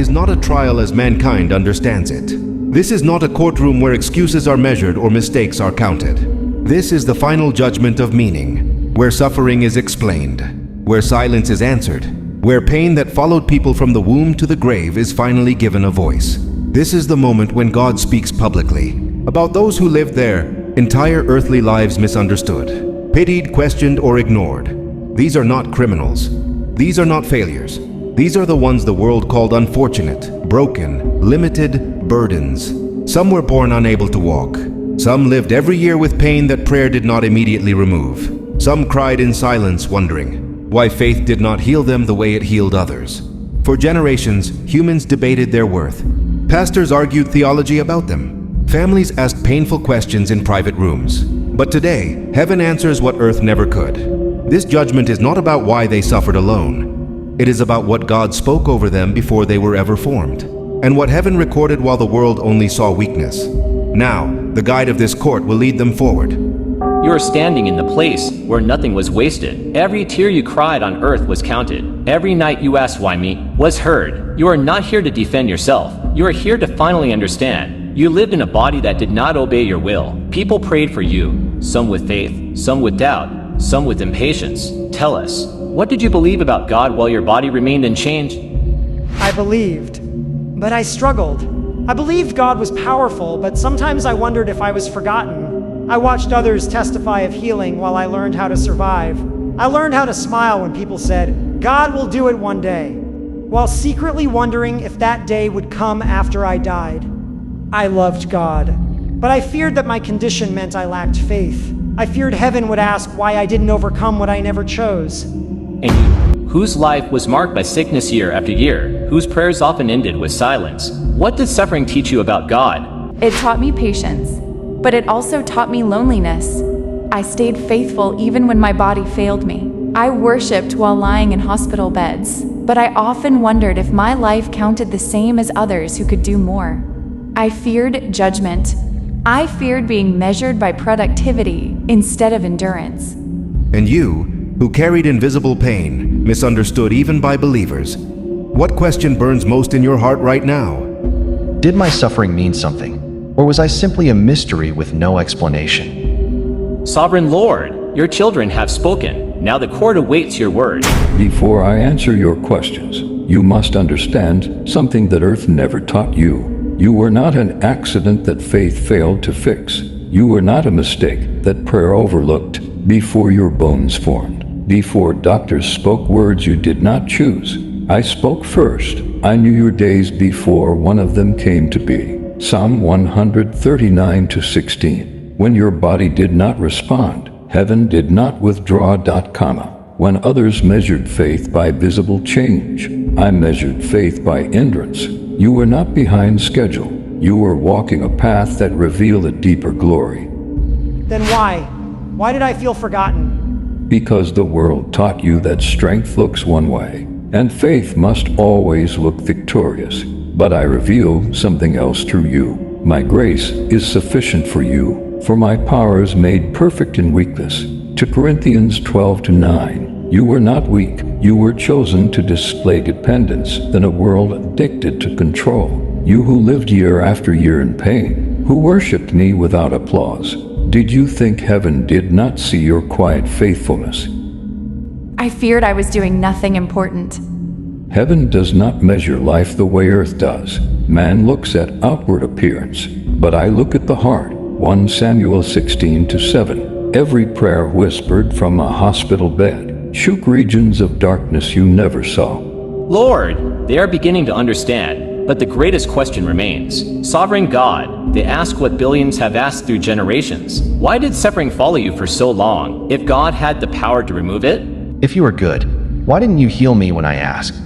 is not a trial as mankind understands it. This is not a courtroom where excuses are measured or mistakes are counted. This is the final judgment of meaning, where suffering is explained, where silence is answered, where pain that followed people from the womb to the grave is finally given a voice. This is the moment when God speaks publicly about those who lived their entire earthly lives misunderstood, pitied, questioned, or ignored. These are not criminals. These are not failures. These are the ones the world called unfortunate, broken, limited, burdens. Some were born unable to walk. Some lived every year with pain that prayer did not immediately remove. Some cried in silence, wondering why faith did not heal them the way it healed others. For generations, humans debated their worth. Pastors argued theology about them. Families asked painful questions in private rooms. But today, heaven answers what earth never could. This judgment is not about why they suffered alone. It is about what God spoke over them before they were ever formed, and what heaven recorded while the world only saw weakness. Now, the guide of this court will lead them forward. You are standing in the place where nothing was wasted. Every tear you cried on earth was counted. Every night you asked why me was heard. You are not here to defend yourself. You are here to finally understand. You lived in a body that did not obey your will. People prayed for you, some with faith, some with doubt, some with impatience. Tell us, what did you believe about God while your body remained unchanged? I believed, but I struggled. I believed God was powerful, but sometimes I wondered if I was forgotten. I watched others testify of healing while I learned how to survive. I learned how to smile when people said, "God will do it one day," while secretly wondering if that day would come after I died. I loved God, but I feared that my condition meant I lacked faith. I feared heaven would ask why I didn't overcome what I never chose. And you, whose life was marked by sickness year after year, whose prayers often ended with silence, what did suffering teach you about God? It taught me patience, but it also taught me loneliness. I stayed faithful even when my body failed me. I worshipped while lying in hospital beds, but I often wondered if my life counted the same as others who could do more. I feared judgment. I feared being measured by productivity instead of endurance. And you, who carried invisible pain, misunderstood even by believers, what question burns most in your heart right now? Did my suffering mean something? Or was I simply a mystery with no explanation? Sovereign Lord, your children have spoken. Now the court awaits your word. Before I answer your questions, you must understand something that earth never taught you. You were not an accident that faith failed to fix. You were not a mistake that prayer overlooked before your bones formed. Before doctors spoke words you did not choose, I spoke first. I knew your days before one of them came to be. Psalm 139:16. When your body did not respond, heaven did not withdraw. When others measured faith by visible change, I measured faith by endurance. You were not behind schedule. You were walking a path that revealed a deeper glory. Then why? Why did I feel forgotten? Because the world taught you that strength looks one way, and faith must always look victorious. But I reveal something else through you. My grace is sufficient for you, for my power is made perfect in weakness. 2 Corinthians 12:9. You were not weak. You were chosen to display dependence than a world addicted to control. You who lived year after year in pain, who worshipped me without applause. Did you think heaven did not see your quiet faithfulness? I feared I was doing nothing important. Heaven does not measure life the way earth does. Man looks at outward appearance, but I look at the heart. 1 Samuel 16:7. Every prayer whispered from a hospital bed shook regions of darkness you never saw. Lord, they are beginning to understand, but the greatest question remains. Sovereign God, they ask what billions have asked through generations. Why did suffering follow you for so long, if God had the power to remove it? If you are good, why didn't you heal me when I asked?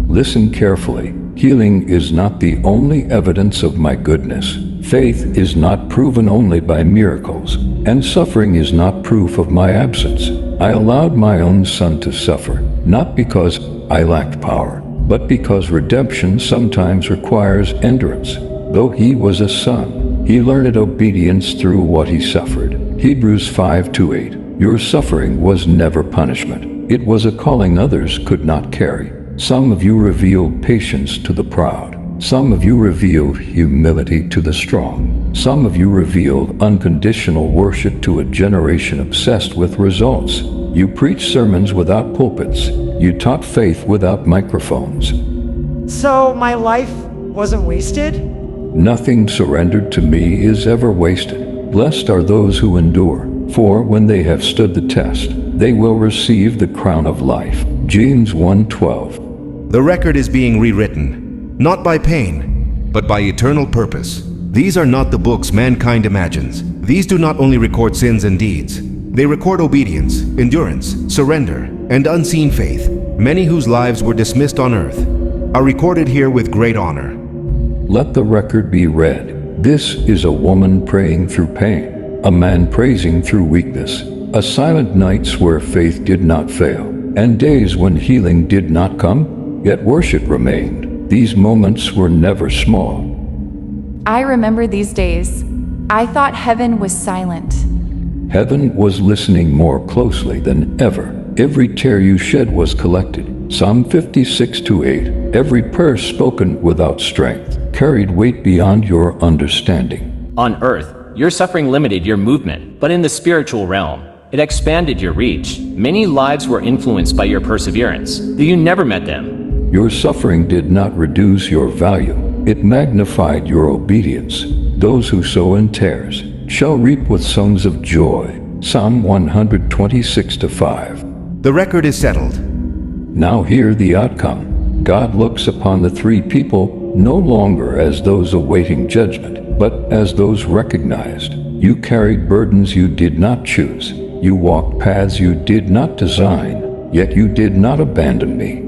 Listen carefully. Healing is not the only evidence of my goodness. Faith is not proven only by miracles, and suffering is not proof of my absence. I allowed my own son to suffer, not because I lacked power, but because redemption sometimes requires endurance. Though he was a son, he learned obedience through what he suffered. Hebrews 5:8. Your suffering was never punishment. It was a calling others could not carry. Some of you revealed patience to the proud. Some of you revealed humility to the strong. Some of you revealed unconditional worship to a generation obsessed with results. You preached sermons without pulpits. You taught faith without microphones. So my life wasn't wasted? Nothing surrendered to me is ever wasted. Blessed are those who endure, for when they have stood the test, they will receive the crown of life. James 1:12. The record is being rewritten, not by pain, but by eternal purpose. These are not the books mankind imagines. These do not only record sins and deeds. They record obedience, endurance, surrender, and unseen faith. Many whose lives were dismissed on earth are recorded here with great honor. Let the record be read. This is a woman praying through pain, a man praising through weakness, a silent nights where faith did not fail, and days when healing did not come, yet worship remained. These moments were never small. I remember these days. I thought heaven was silent. Heaven was listening more closely than ever. Every tear you shed was collected. Psalm 56:8. Every prayer spoken without strength carried weight beyond your understanding. On earth, your suffering limited your movement, but in the spiritual realm, it expanded your reach. Many lives were influenced by your perseverance, though you never met them. Your suffering did not reduce your value. It magnified your obedience. Those who sow in tares shall reap with songs of joy. Psalm 126:5. The record is settled. Now hear the outcome. God looks upon the three people no longer as those awaiting judgment, but as those recognized. You carried burdens you did not choose. You walked paths you did not design, yet you did not abandon me.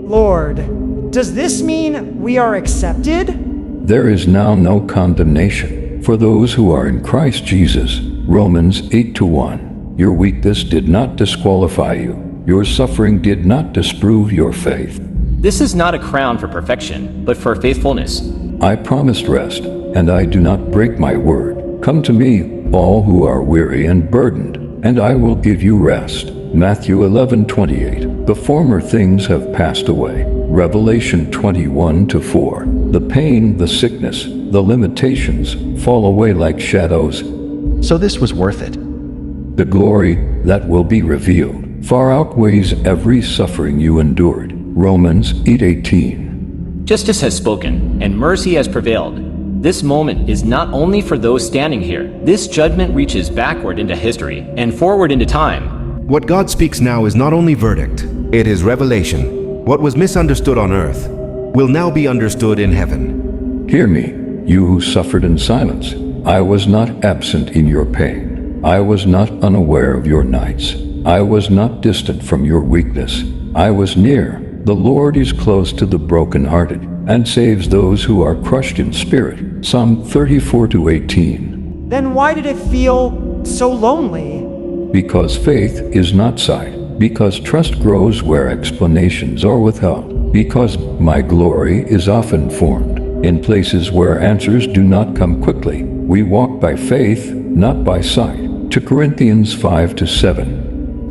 Lord, does this mean we are accepted? There is now no condemnation for those who are in Christ Jesus. Romans 8:1. Your weakness did not disqualify you. Your suffering did not disprove your faith. This is not a crown for perfection, but for faithfulness. I promised rest, and I do not break my word. Come to me, all who are weary and burdened, and I will give you rest. Matthew 11:28. The former things have passed away. Revelation 21:4. The pain, the sickness, the limitations fall away like shadows. So this was worth it. The glory that will be revealed far outweighs every suffering you endured. Romans 8:18. Justice has spoken, and mercy has prevailed. This moment is not only for those standing here. This judgment reaches backward into history and forward into time. What God speaks now is not only verdict, it is revelation. What was misunderstood on earth will now be understood in heaven. Hear me, you who suffered in silence. I was not absent in your pain. I was not unaware of your nights. I was not distant from your weakness. I was near. The Lord is close to the brokenhearted and saves those who are crushed in spirit. Psalm 34:18. Then why did it feel so lonely? Because faith is not sight. Because trust grows where explanations are withheld. Because my glory is often formed in places where answers do not come quickly. We walk by faith, not by sight. 2 Corinthians 5-7.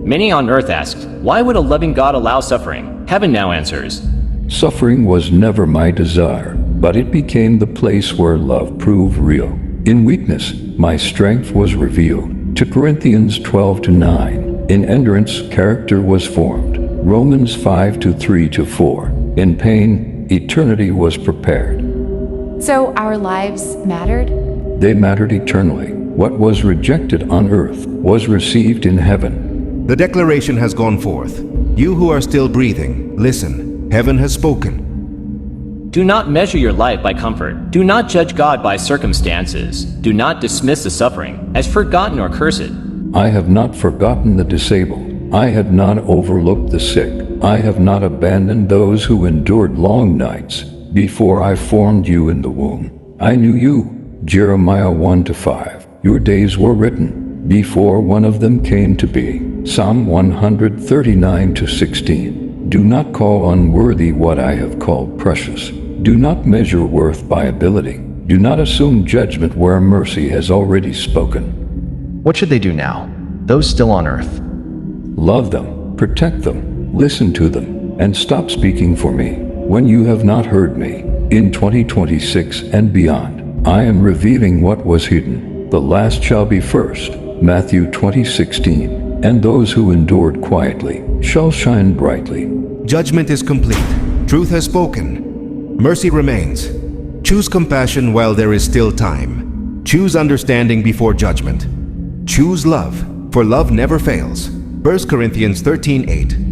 Many on earth asked, why would a loving God allow suffering? Heaven now answers. Suffering was never my desire, but it became the place where love proved real. In weakness, my strength was revealed. 2 Corinthians 12-9. In endurance, character was formed. Romans 5-3-4. In pain, eternity was prepared. So our lives mattered? They mattered eternally. What was rejected on earth was received in heaven. The declaration has gone forth. You who are still breathing, listen. Heaven has spoken. Do not measure your life by comfort. Do not judge God by circumstances. Do not dismiss the suffering as forgotten or cursed. I have not forgotten the disabled. I have not overlooked the sick. I have not abandoned those who endured long nights. Before I formed you in the womb, I knew you. Jeremiah 1-5. Your days were written before one of them came to be. Psalm 139-16. Do not call unworthy what I have called precious. Do not measure worth by ability. Do not assume judgment where mercy has already spoken. What should they do now, those still on earth? Love them, protect them, listen to them, and stop speaking for me when you have not heard me. In 2026 and beyond, I am revealing what was hidden. The last shall be first. Matthew 20:16. And those who endured quietly shall shine brightly. Judgment is complete. Truth has spoken. Mercy remains. Choose compassion while there is still time. Choose understanding before judgment. Choose love, for love never fails. 1 Corinthians 13:8.